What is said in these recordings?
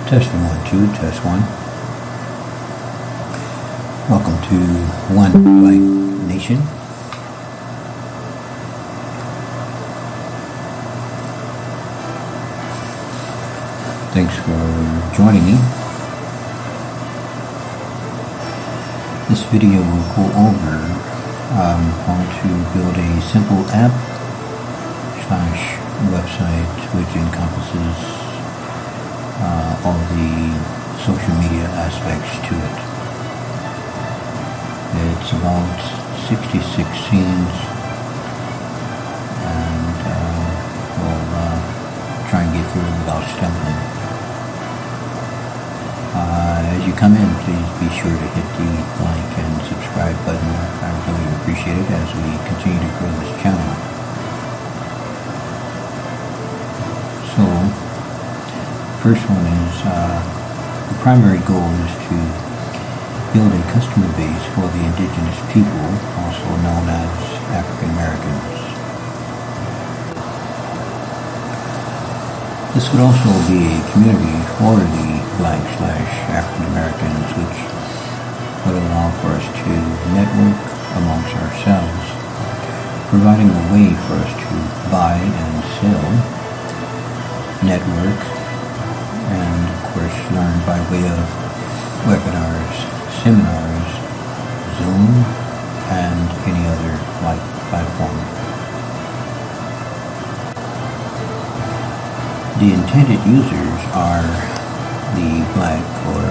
Testing 1, 2, test 1. Welcome to One Light Nation. Thanks for joining me. This video will go over how to build a simple app / website which encompasses all the social media aspects to it. It's about 66 scenes, and we'll try and get through it without stumbling. As you come in, please be sure to hit the like and subscribe button. I really appreciate it as we continue to grow this channel. So, first one is the primary goal is to build a customer base for the indigenous people, also known as African Americans. This would also be a community for the Black / African Americans, which would allow for us to network amongst ourselves, providing a way for us to buy and sell, network, and of course learn by way of webinars, seminars, Zoom, and any other like platform. The intended users are the Black or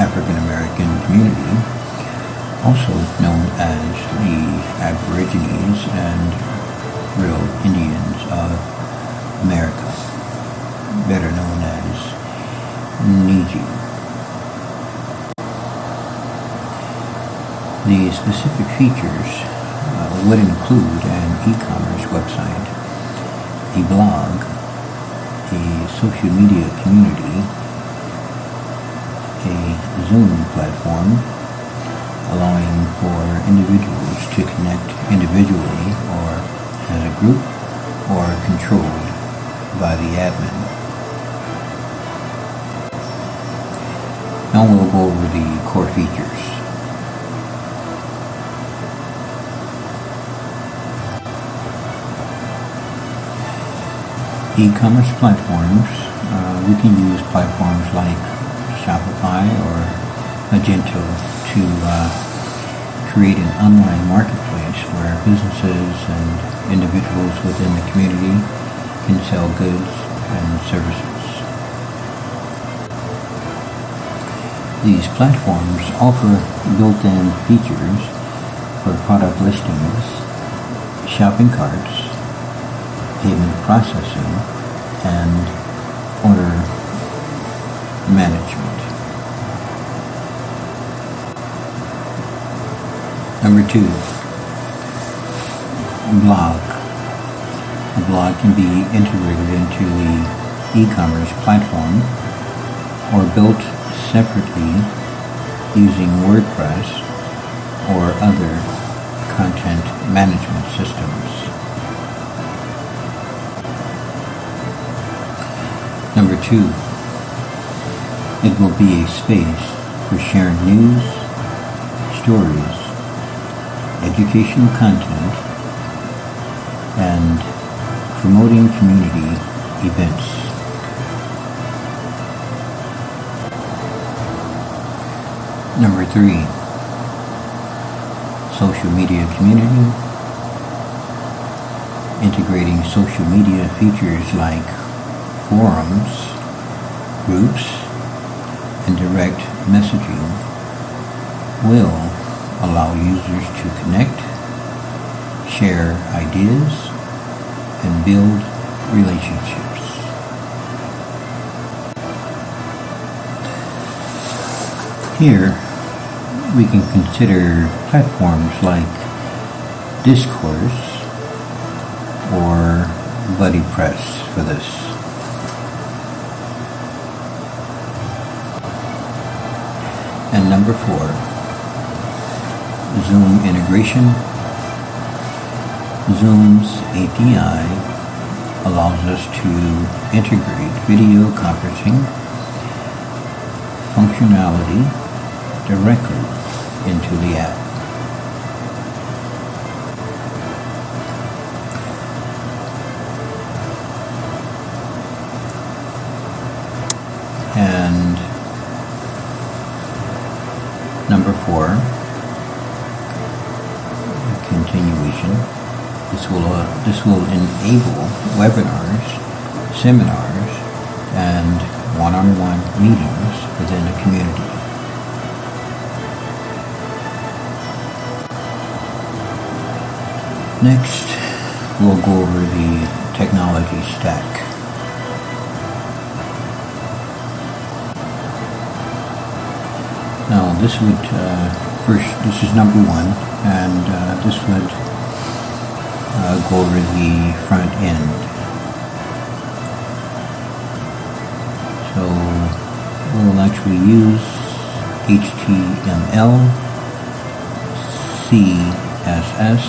African American community, also known as the Aborigines and real Indians of America, better known as Niji. The specific features would include an e-commerce website, a blog, a social media community, a Zoom platform, allowing for individuals to connect individually or as a group or controlled by the admin. Now we'll go over the core features. E-commerce platforms, we can use platforms like Shopify or Magento to create an online marketplace where businesses and individuals within the community can sell goods and services. These platforms offer built-in features for product listings, shopping carts, payment processing, and order management. Number 2, blog. A blog can be integrated into the e-commerce platform or built separately using WordPress or other content management systems. Number 2, it will be a space for sharing news, stories, educational content, and promoting community events. Number 3, social media community, integrating social media features like forums, groups, and direct messaging will allow users to connect, share ideas, and build relationships. Here, we can consider platforms like Discourse or BuddyPress for this. And number 4, Zoom integration. Zoom's API allows us to integrate video conferencing functionality directly into the app. And number 4, continuation. This will enable webinars, seminars, and one-on-one meetings within the community. Next, we'll go over the technology stack. Now, this would this is number 1, and this would go over the front end. So we'll actually use HTML, CSS,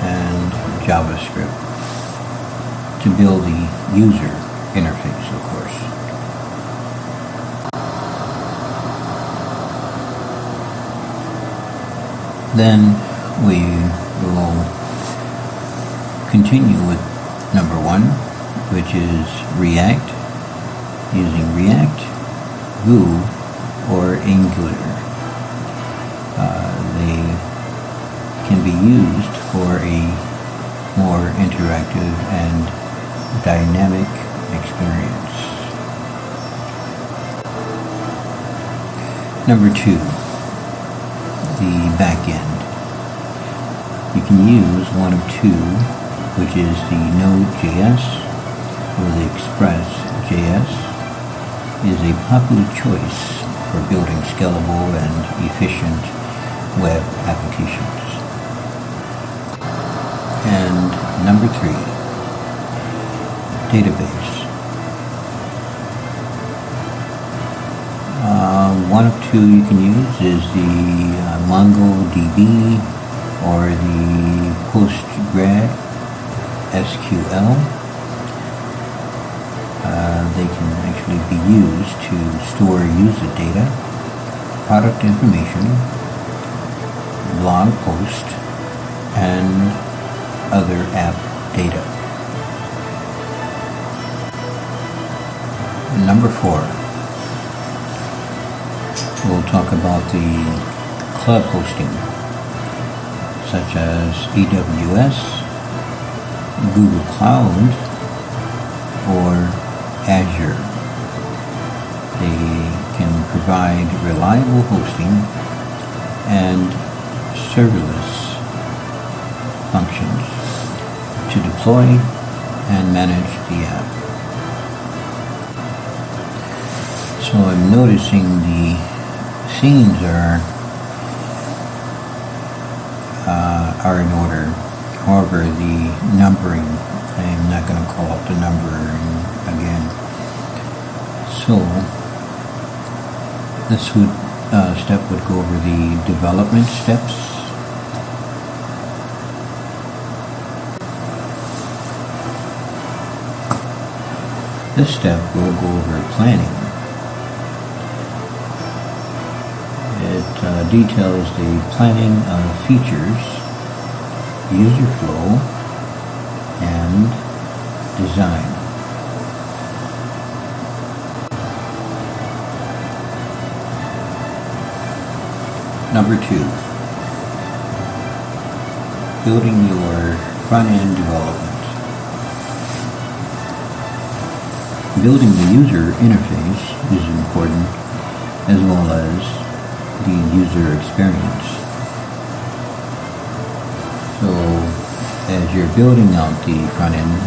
and JavaScript to build the user interface, of course. Then we will continue with number 1, which is React, using React, Vue, or Angular. They can be used for a more interactive and dynamic experience. Number 2, the back end. You can use one of 2, which is the Node.js or the Express.js, is a popular choice for building scalable and efficient web applications. And number 3, database. One of 2 you can use is the MongoDB or the PostgreSQL. They can actually be used to store user data, product information, blog post, and other app data. Number 4, we'll talk about the cloud hosting, such as AWS, Google Cloud, or Azure. They can provide reliable hosting and serverless functions to deploy and manage the app. So I'm noticing the scenes are in order. However, the numbering, I'm not going to call out the numbering again. So this step would go over the development steps. This step will go over planning. It details the planning of features, user flow, and design. Number 2, building your front-end development. Building the user interface is important, as well as the user experience. So, as you're building out the front end,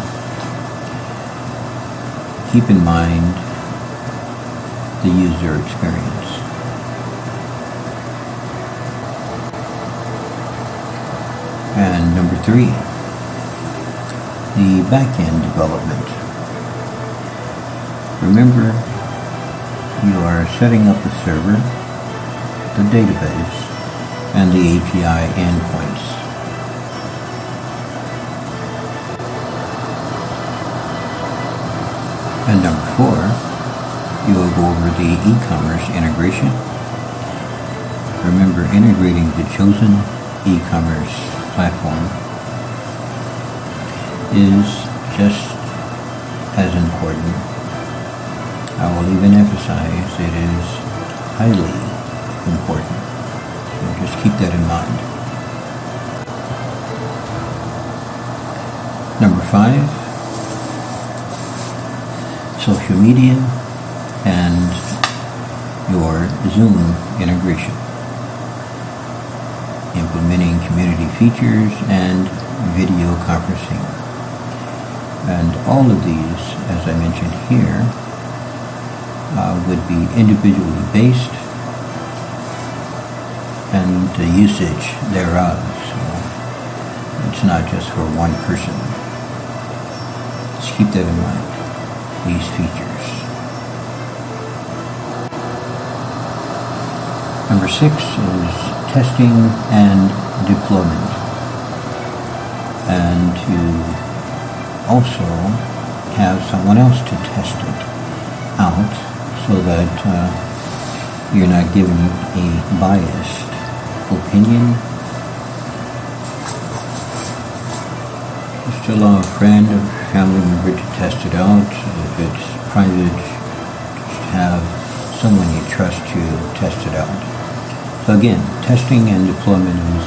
keep in mind the user experience. And number 3, the back-end development. Remember, you are setting up the server, the database, and the API endpoints. And number 4, you will go over the e-commerce integration. Remember, integrating the chosen e-commerce platform is just as important. I will even emphasize it is highly important. So just keep that in mind. Number 5, social media and your Zoom integration. Implementing community features and video conferencing. And all of these, as I mentioned here, would be individually based and the usage thereof. So it's not just for one person. Just keep that in mind, these features. Number 6 is testing and deployment. And to also have someone else to test it out so that you're not giving a biased opinion. Just allow a friend or family member to test it out. If it's private, just have someone you trust to test it out. So again, testing and deployment is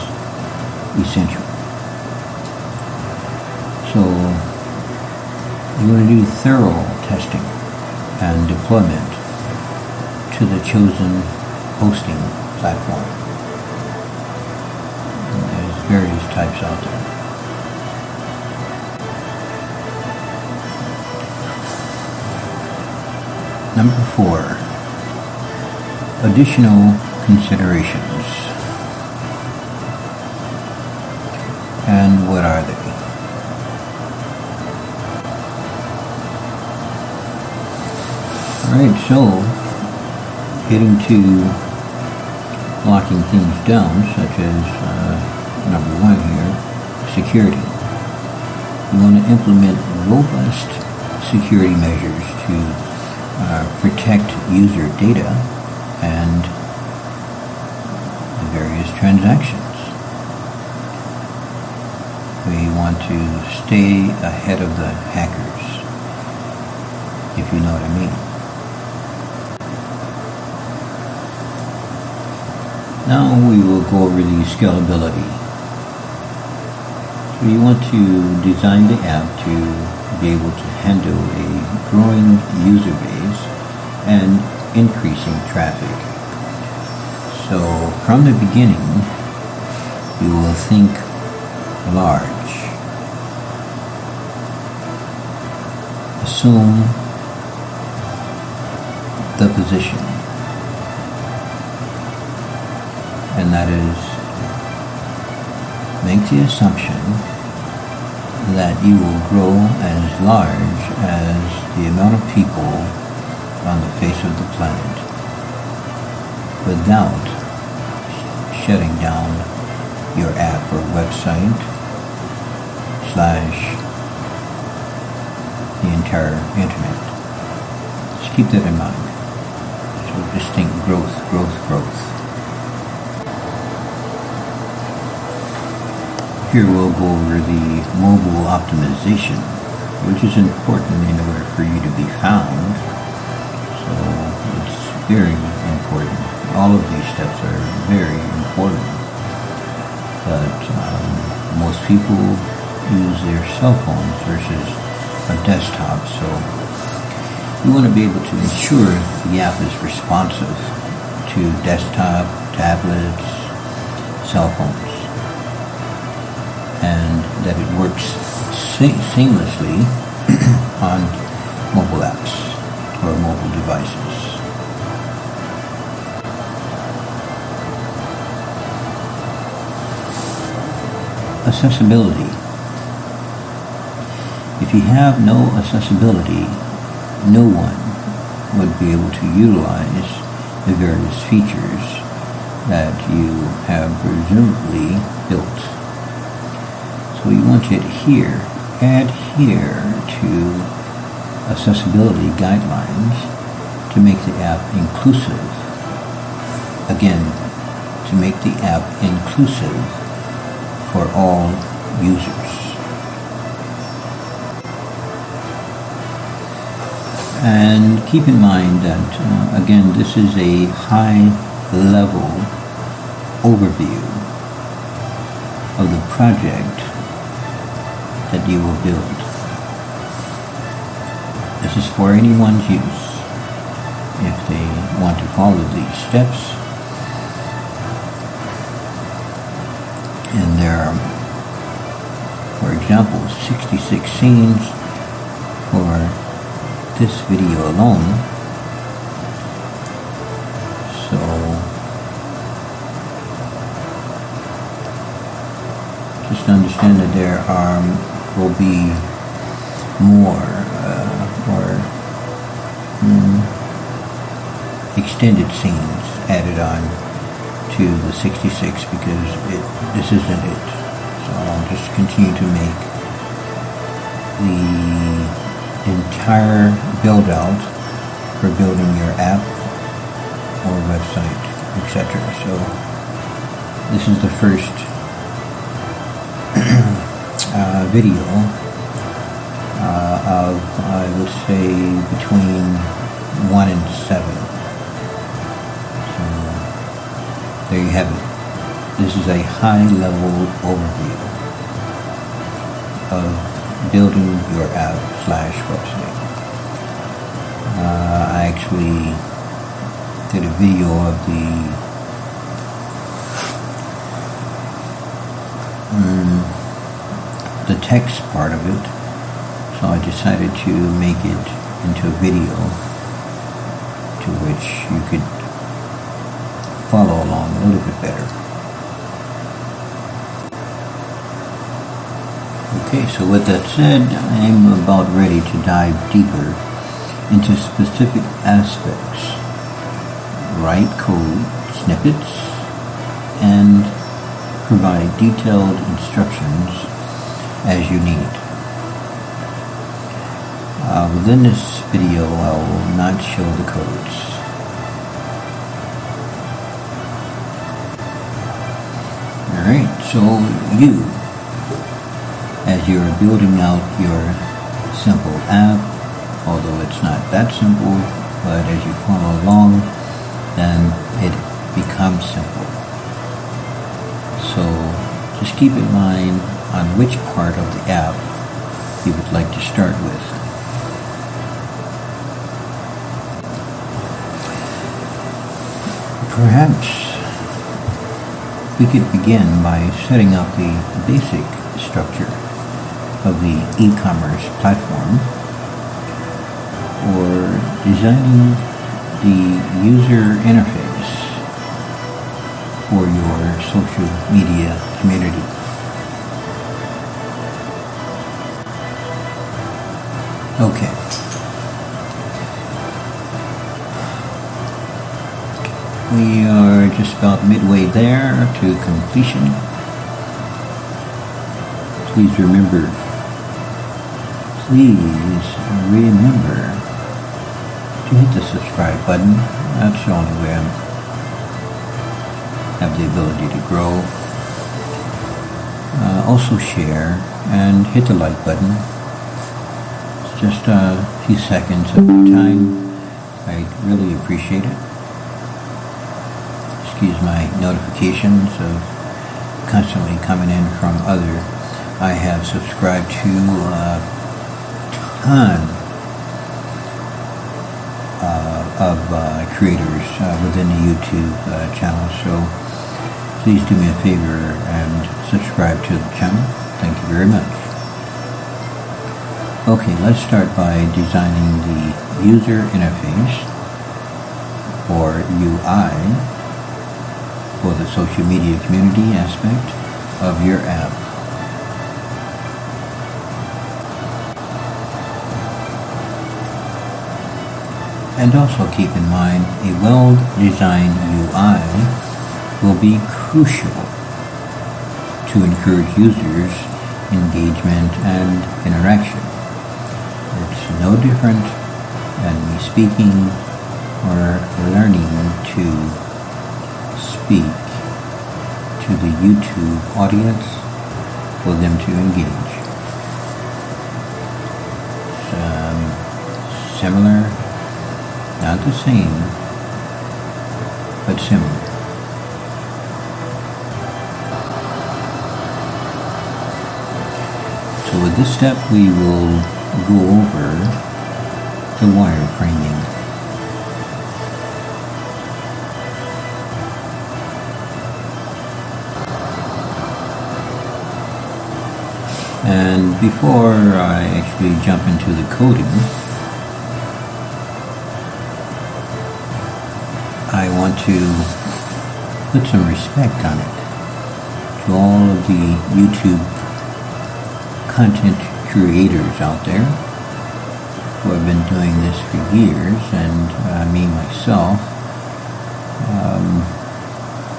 essential. So you want to do thorough testing and deployment to the chosen hosting platform. And there's various types out there. Number 4, additional considerations. And what are they? Alright, so getting to locking things down, such as number 1 here, security. You want to implement robust security measures to protect user data and the various transactions. We want to stay ahead of the hackers, if you know what I mean. Now we will go over the scalability. So you want to design the app to be able to handle a growing user base and increasing traffic. So from the beginning, you will think large. Assume the position. And that is, make the assumption that you will grow as large as the amount of people on the face of the planet without shutting down your app or website / the entire internet. Just keep that in mind. So just think growth, growth, growth. Here we'll go over the mobile optimization, which is important in order for you to be found. So it's very important. All of these steps are very important. But most people use their cell phones versus a desktop. So you want to be able to ensure the app is responsive to desktop, tablets, cell phones, and that it works seamlessly on mobile apps or mobile devices. Accessibility. If you have no accessibility, no one would be able to utilize the various features that you have presumably built. So you want to adhere to accessibility guidelines to make the app inclusive. Again, to make the app inclusive for all users. And keep in mind that, again, this is a high-level overview of the project that you will build. This is for anyone's use. If they want to follow these steps, and there are, for example, 66 scenes for this video alone. So just understand that there will be more extended scenes added on to the 66 because this isn't it. So I'll just continue to make the entire build out for building your app or website, etc. So this is the first video of, I would say, between 1 and 7. There you have it. This is a high-level overview of building your app/website. I actually did a video of the text part of it, so I decided to make it into a video to which you could follow along a little bit better. Okay, so with that said, I'm about ready to dive deeper into specific aspects, write code snippets, and provide detailed instructions as you need. Within this video, I will not show the codes. Alright, so you, as you're building out your simple app, although it's not that simple, but as you follow along, then it becomes simple. So just keep in mind on which part of the app you would like to start with. Perhaps we could begin by setting up the basic structure of the e-commerce platform, or designing the user interface for your social media community. Okay. We are just about midway there to completion. Please remember to hit the subscribe button. That's the only way I have the ability to grow. Also share and hit the like button. It's just a few seconds of your time. I really appreciate it. Excuse my notifications of constantly coming in from other. I have subscribed to a ton of creators within the YouTube channel, so please do me a favor and subscribe to the channel. Thank you very much. Okay, let's start by designing the user interface, or UI, for the social media community aspect of your app. And also keep in mind, a well-designed UI will be crucial to encourage users' engagement and interaction. It's no different than me speaking or learning to speak to the YouTube audience for them to engage. Similar, not the same, but similar. So with this step, we will go over the wireframing. And before I actually jump into the coding, I want to put some respect on it to all of the YouTube content creators out there who have been doing this for years, and me myself,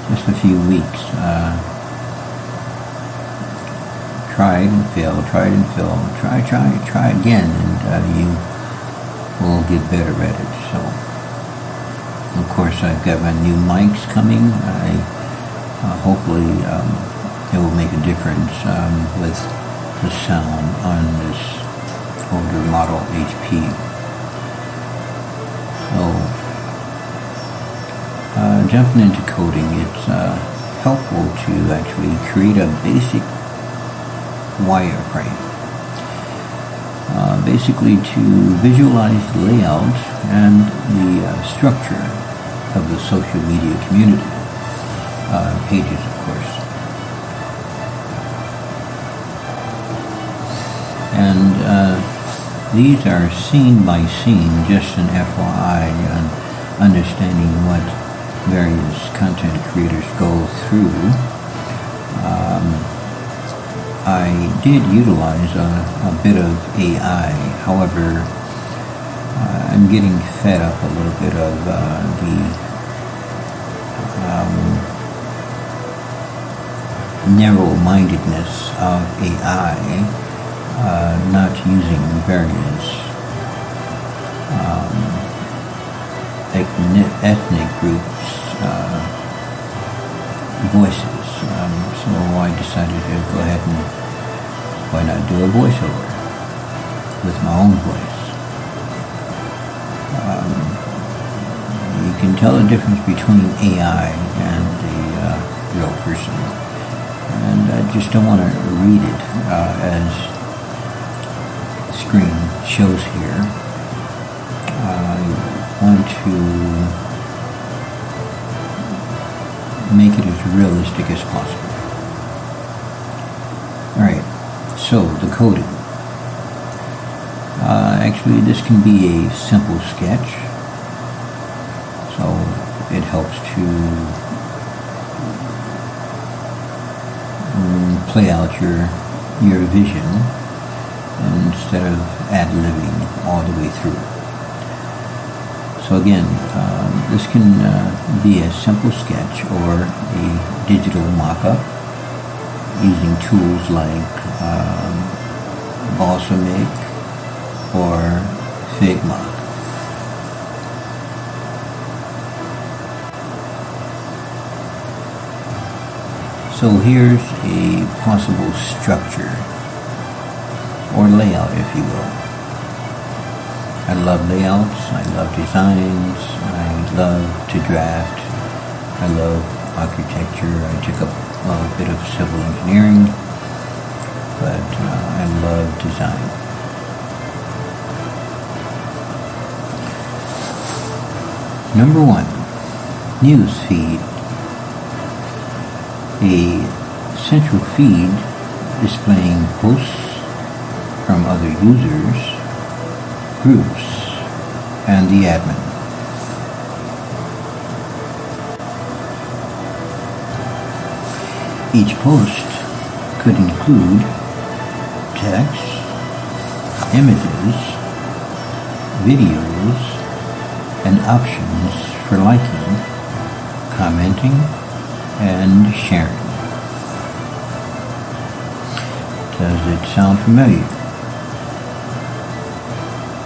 just a few weeks, tried and failed, try again, and you will get better at it. So, of course, I've got my new mics coming. Hopefully it will make a difference with the sound on this older model HP. So, jumping into coding, it's helpful to actually create a basic wireframe. Basically to visualize the layout and the structure of the social media community. Pages, of course. And these are scene by scene, just an FYI on understanding what various content creators go through. I did utilize a bit of AI. However, I'm getting fed up a little bit of the narrow-mindedness of AI, not using various ethnic groups' voices. So I decided to go ahead and why not do a voiceover with my own voice. You can tell the difference between AI and the real person. And I just don't want to read it as the screen shows here. I want to make it as realistic as possible. Alright, so the coding. Actually, this can be a simple sketch, so it helps to play out your vision instead of ad-libbing all the way through. So again, this can be a simple sketch or a digital mock-up using tools like Balsamiq or Figma. So here's a possible structure or layout, if you will. I love layouts, I love designs, I love to draft, I love architecture. I took up a bit of civil engineering, but I love design. Number 1, news feed. A central feed displaying posts from other users, groups, and the admin. Each post could include text, images, videos, and options for liking, commenting, and sharing. Does it sound familiar?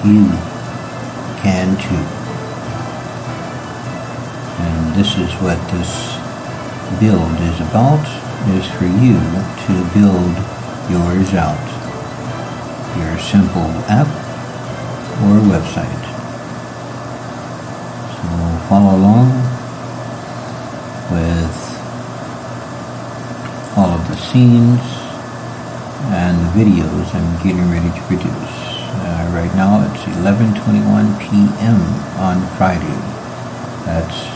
You can too. this is what this build is about, is for you to build yours out. Your simple app or website. So follow along with all of the scenes and the videos I'm getting ready to produce. Right now it's 11:21 p.m. on Friday. That's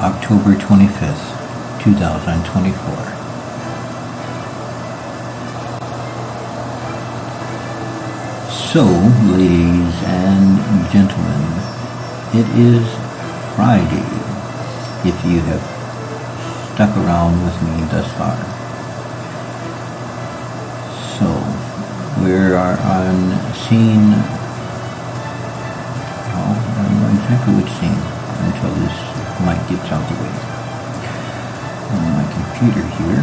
October 25th, 2024. So, ladies and gentlemen, it is Friday, if you have stuck around with me thus far. So, we are on scene, I don't know exactly which scene until this mic gets out the way. On my computer here,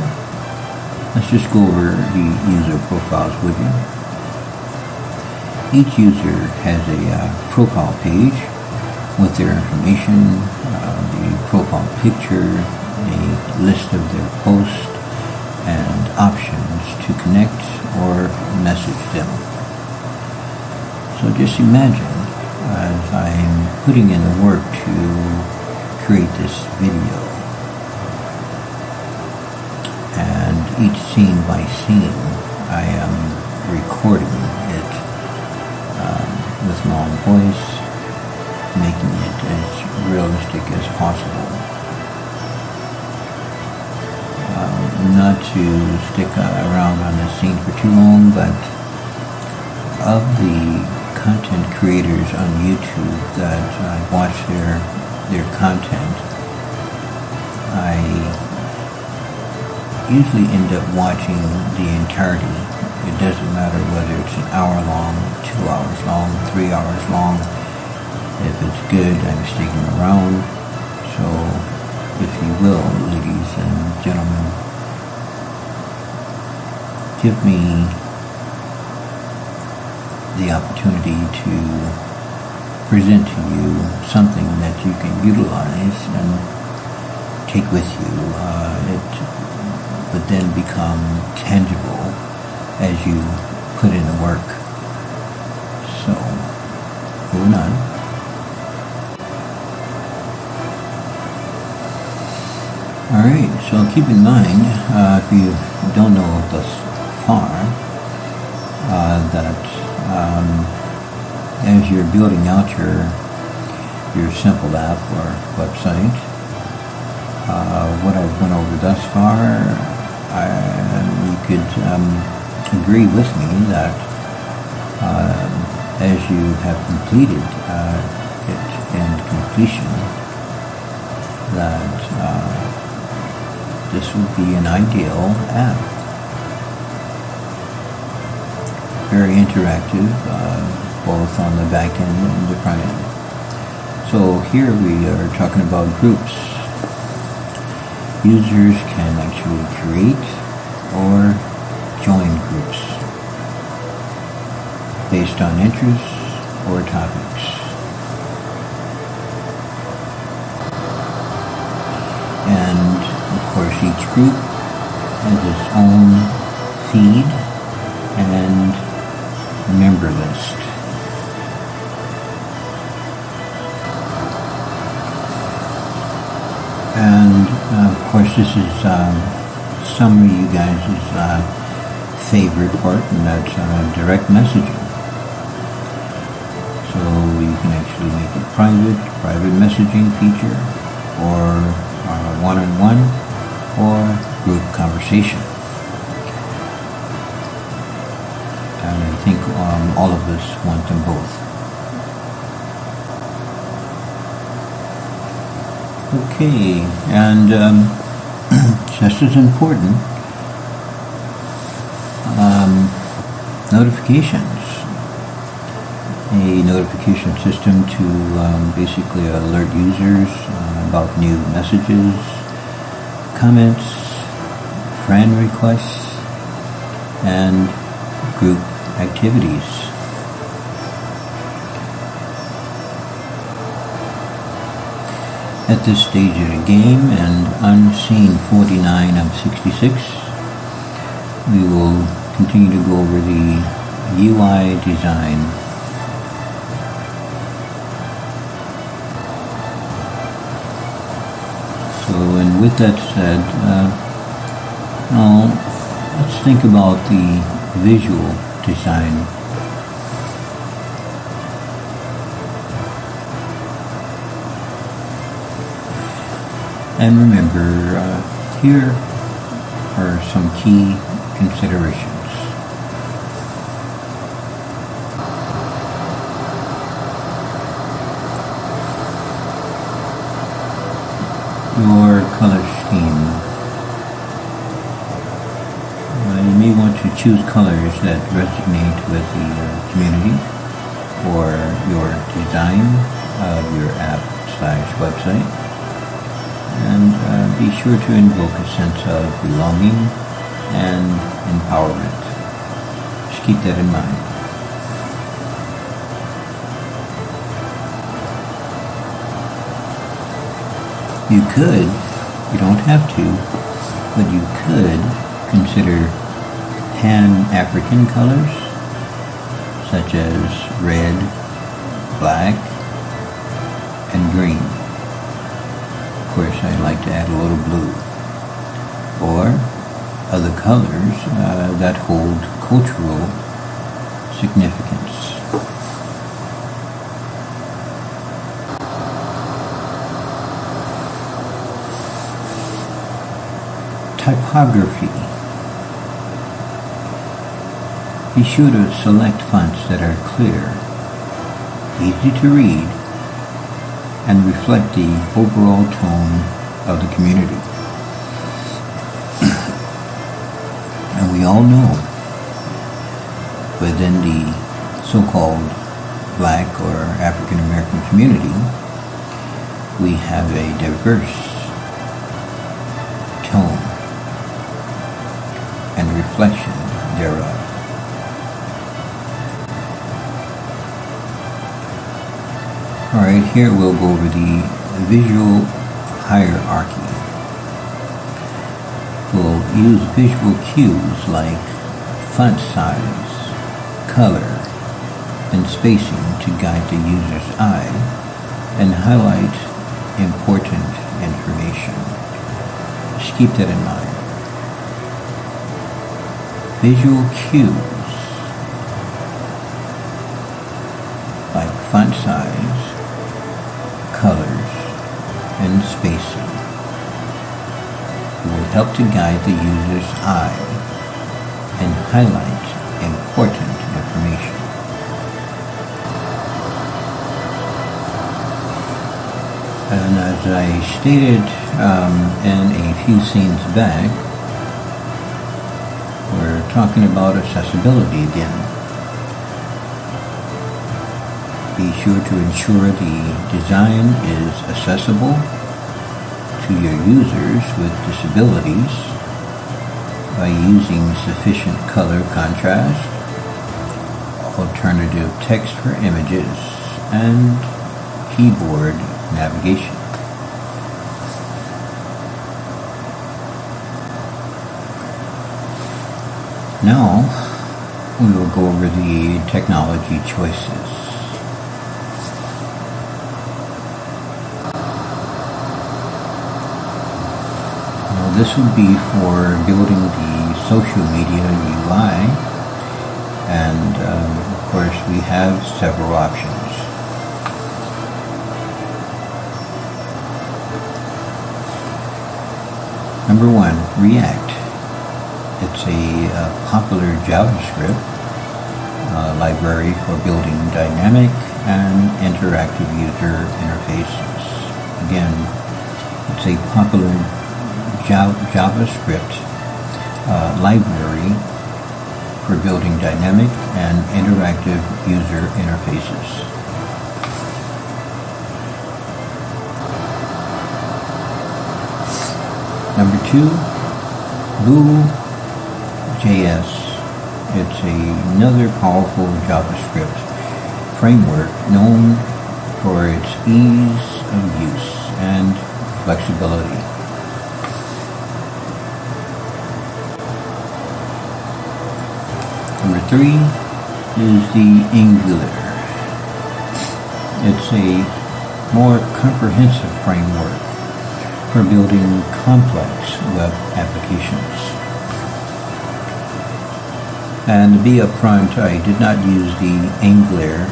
let's just go over the user profiles with you. Each user has a profile page with their information, the profile picture, a list of their posts, and options to connect or message them. So just imagine as I'm putting in the work to create this video, and each scene by scene I am recording it with my own voice, making it as realistic as possible. Not to stick around on this scene for too long, but of the content creators on YouTube that I watch their content, I usually end up watching the entirety. It doesn't matter whether it's an hour long, 2 hours long, 3 hours long. If it's good, I'm sticking around. So, if you will, ladies and gentlemen, give me the opportunity to present to you something that you can utilize and take with you. It would then become tangible as you put in the work. So, moving on. Alright, so keep in mind, if you don't know thus far, that as you're building out your simple app or website, what I've went over thus far, you could agree with me that as you have completed it and completion, that this would be an ideal app. Very interactive, both on the back end and the front end. So here we are talking about groups. Users can actually create or join groups based on interests or topics. And of course each group has its own feed and member list. And of course this is some of you guys' favorite part, and that's direct messaging. So you can actually make it private messaging feature, or one-on-one, or group conversation. And I think all of us want them both. Okay, and just as important, notifications. A notification system to basically alert users about new messages, comments, friend requests, and group activities. At this stage of the game and on scene 49 of 66, we will continue to go over the UI design. So, and with that said, now let's think about the visual design. And remember, here are some key considerations. Your color scheme. You may want to choose colors that resonate with the community or your design of your app/website. And be sure to invoke a sense of belonging and empowerment. Just keep that in mind. You could, you don't have to, but you could consider Pan-African colors such as red, black, and green. Of course, I'd like to add a little blue, or other colors that hold cultural significance. Typography. Be sure to select fonts that are clear, easy to read, and reflect the overall tone of the community. And we all know within the so-called Black or African American community, we have a diverse tone and reflection thereof. Alright, here we'll go over the visual hierarchy. We'll use visual cues like font size, color, and spacing to guide the user's eye and highlight important information. Just keep that in mind. Visual cues like font size, colors, and spacing will help to guide the user's eye and highlight important information. And as I stated in a few scenes back, we're talking about accessibility again. Be sure to ensure the design is accessible to your users with disabilities by using sufficient color contrast, alternative text for images, and keyboard navigation. Now, we will go over the technology choices. This would be for building the social media UI, and of course we have several options. Number one, React. It's a popular JavaScript library for building dynamic and interactive user interfaces. Again, it's a popular JavaScript library for building dynamic and interactive user interfaces. Number two, Vue.js. It's another powerful JavaScript framework known for its ease of use and flexibility. Number 3 is the Angular. It's a more comprehensive framework for building complex web applications. And to be upfront, I did not use the Angular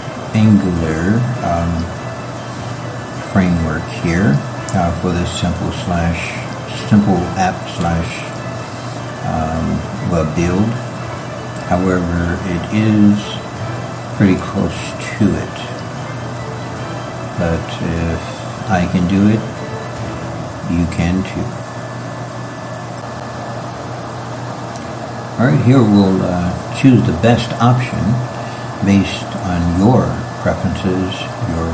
framework here for this simple app slash web build. However, it is pretty close to it. But if I can do it, you can too. Alright, here we'll choose the best option based on your preferences, your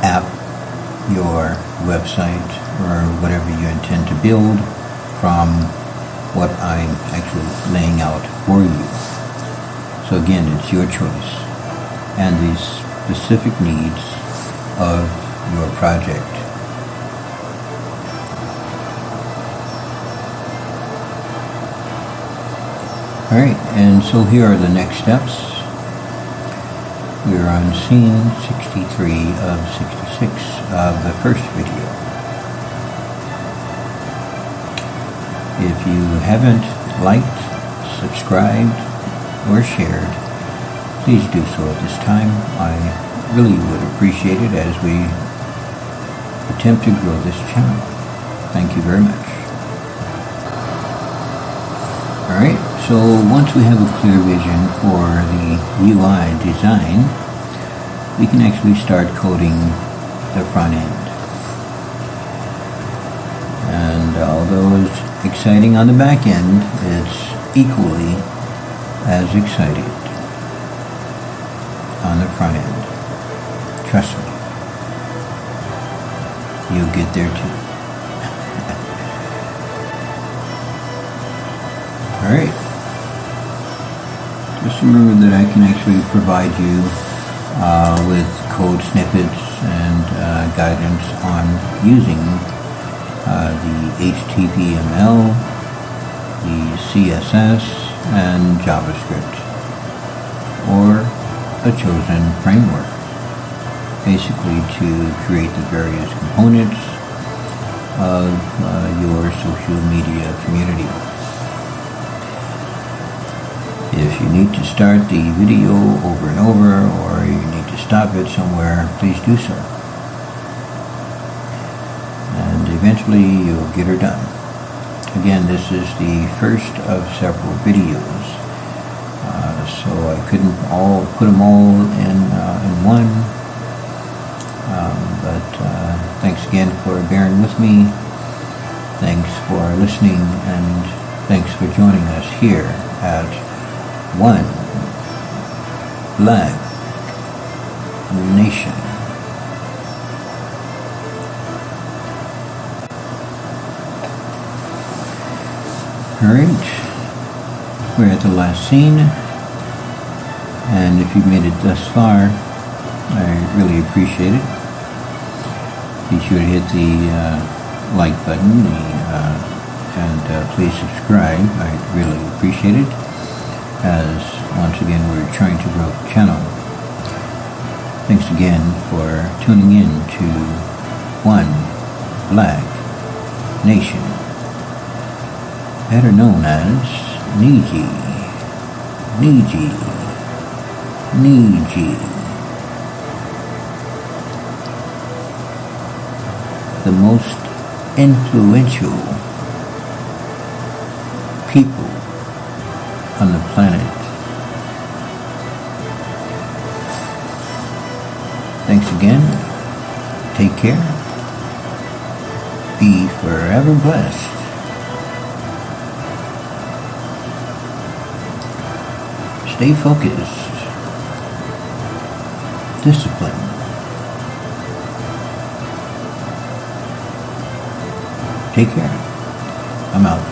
app, your website, or whatever you intend to build from what I'm actually laying out for you. So again, it's your choice and the specific needs of your project. Alright, and so here are the next steps. We're on scene 63 of 66 of the first video. If you haven't liked, subscribed, or shared, please do so at this time. I really would appreciate it as we attempt to grow this channel. Thank you very much. Alright, so once we have a clear vision for the UI design, we can actually start coding the front end. And although it's exciting on the back end, it's equally as exciting on the front end. Trust me, you'll get there too. Alright, just remember that I can actually provide you with code snippets and guidance on using the HTML, the CSS, and JavaScript, or a chosen framework, basically to create the various components of your social media community. If you need to start the video over and over, or you need to stop it somewhere, please do so. And eventually you'll get her done. Again, this is the first of several videos, so I couldn't put them all in one. But thanks again for bearing with me. Thanks for listening, and thanks for joining us here at One Black Nation. Alright, we're at the last scene, and if you've made it thus far, I really appreciate it. Be sure to hit the like button and please subscribe. I really appreciate it, as once again we're trying to grow the channel. Thanks again for tuning in to One Black Nation, better known as Niji. The most influential people on the planet. Thanks again. Take care. Be forever blessed. Stay focused. Discipline. Take care. I'm out.